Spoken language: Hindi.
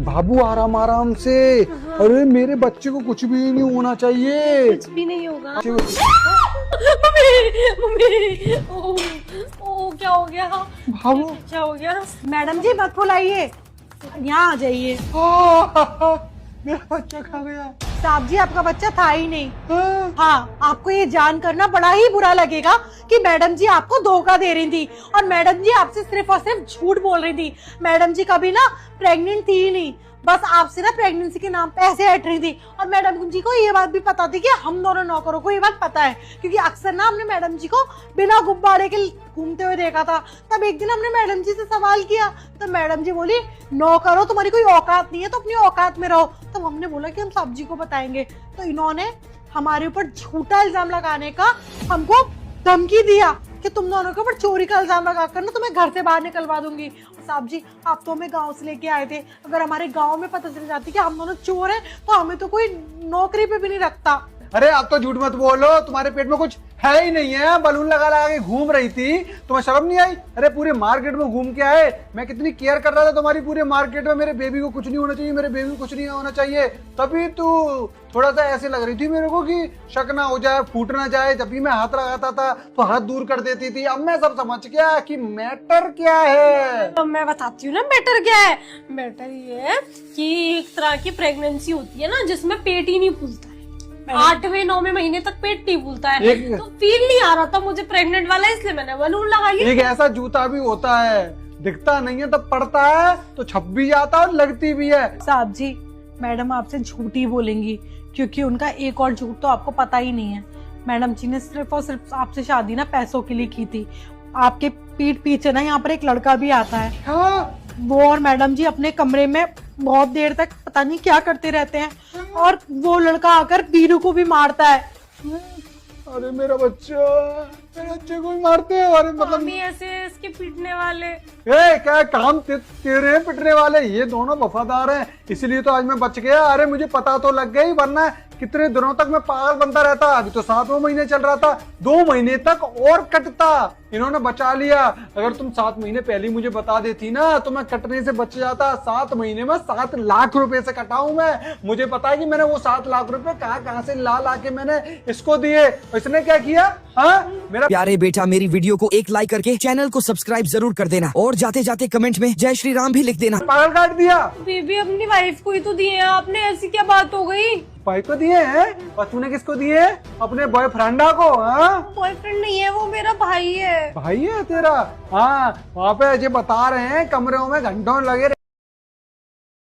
बाबू आराम आराम से। अरे मेरे बच्चे को कुछ भी नहीं होना चाहिए। कुछ भी नहीं होगा। मम्मी मम्मी ओ क्या हो गया? बाबू क्या हो गया? मैडम जी मत फुलाइए, यहाँ आ जाइए। मेरा बच्चा खा गया। साहब जी आपका बच्चा था ही नहीं। हाँ, आपको ये जान करना बड़ा ही बुरा लगेगा कि मैडम जी आपको धोखा दे रही थी और मैडम जी आपसे सिर्फ और सिर्फ झूठ बोल रही थी। मैडम जी कभी ना प्रेग्नेंट थी ही नहीं, बस आपसे ना प्रेगनेंसी के नाम पे ऐसे हट रही थी। और मैडम जी को ये बात भी पता थी कि हम दोनों नौकरों को ये बात पता है, क्योंकि अक्सर ना हमने मैडम जी को बिना गुब्बारे के घूमते हुए देखा था। तब एक दिन हमने मैडम जी से सवाल किया तो मैडम जी बोली, नौकरों तुम्हारी कोई औकात नहीं है तो अपनी औकात में रहो। तब हमने बोला कि हम साहब जी को बताएंगे, तो इन्होंने हमारे ऊपर झूठा इल्जाम लगाने का हमको धमकी दिया कि तुम दोनों के ऊपर चोरी का इल्जाम लगाकर ना तुम्हें घर से बाहर निकलवा दूंगी। साहब जी आप तो हमें गांव से लेके आए थे, अगर हमारे गांव में पता चल जाती कि हम दोनों चोर हैं तो हमें तो कोई नौकरी पे भी नहीं रखता। अरे आप तो झूठ मत बोलो, तुम्हारे पेट में कुछ है ही नहीं है। बलून लगा लगा के घूम रही थी, तुम्हें शर्म नहीं आई? अरे पूरे मार्केट में घूम के आए, मैं कितनी केयर कर रहा था तुम्हारी पूरे मार्केट में। मेरे बेबी को कुछ नहीं होना चाहिए, मेरे बेबी को कुछ नहीं होना चाहिए। तभी तू थोड़ा सा ऐसे लग रही थी मेरे को कि शक ना हो जाए, फूट ना जाए। जब भी मैं हाथ लगाता था तो हाथ दूर कर देती थी। अब मैं सब समझ गया कि मैटर क्या है। तो मैं बताती हूँ ना मैटर क्या है। मैटर ये है कि एक तरह की प्रेगनेंसी होती है ना जिसमें पेट ही नहीं फूलता है। 8वें 9वें महीने तक पेट नहीं फूलता है। तो फील नहीं आ रहा था मुझे प्रेग्नेंट वाला, इसलिए मैंने बलून लगाई। एक ऐसा जूता भी होता है, दिखता नहीं है तब पड़ता है तो छप भी जाता है और लगती भी है। साहब जी मैडम आपसे झूठी बोलेंगी क्योंकि उनका एक और झूठ तो आपको पता ही नहीं है। मैडम जी ने सिर्फ और सिर्फ आपसे शादी ना पैसों के लिए की थी। आपके पीठ पीछे ना यहाँ पर एक लड़का भी आता है। हाँ? वो और मैडम जी अपने कमरे में बहुत देर तक पता नहीं क्या करते रहते हैं और वो लड़का आकर बीरू को भी मारता है। अरे मेरा बच्चा, मेरे बच्चे को भी मारते हैं। अरे मतलब ऐसे इसके पीटने वाले। क्या काम तेरे हैं पिटने वाले? ये दोनों वफादार हैं, इसलिए तो आज मैं बच गया। अरे मुझे पता तो लग गई, वरना कितने दिनों तक मैं पागल बनता रहता। अभी तो 7वां महीने चल रहा था, 2 महीने तक और कटता। इन्होंने बचा लिया। अगर तुम 7 महीने पहले मुझे बता देती ना तो मैं कटने से बच जाता। 7 महीने में 7 लाख रुपए से कटा हूं मैं। मुझे पता है कि मैंने वो 7 लाख रुपए कहाँ से ला के मैंने इसको दिए। इसने क्या किया? हाँ मेरा प्यारे बेटा, मेरी वीडियो को एक लाइक करके चैनल को सब्सक्राइब जरूर कर देना और जाते जाते कमेंट में जय श्री राम भी लिख देना। पागल काट दिया। बेबी अपनी वाइफ को ही तो दिए हैं आपने, ऐसी क्या बात हो गई? भाई को दिए हैं और तूने किसको दिए? अपने बॉयफ्रेंडा को। हाँ बॉयफ्रेंड नहीं है वो, मेरा भाई है। भाई है तेरा? हाँ वहाँ पे अजय बता रहे हैं कमरों में घंटों लगे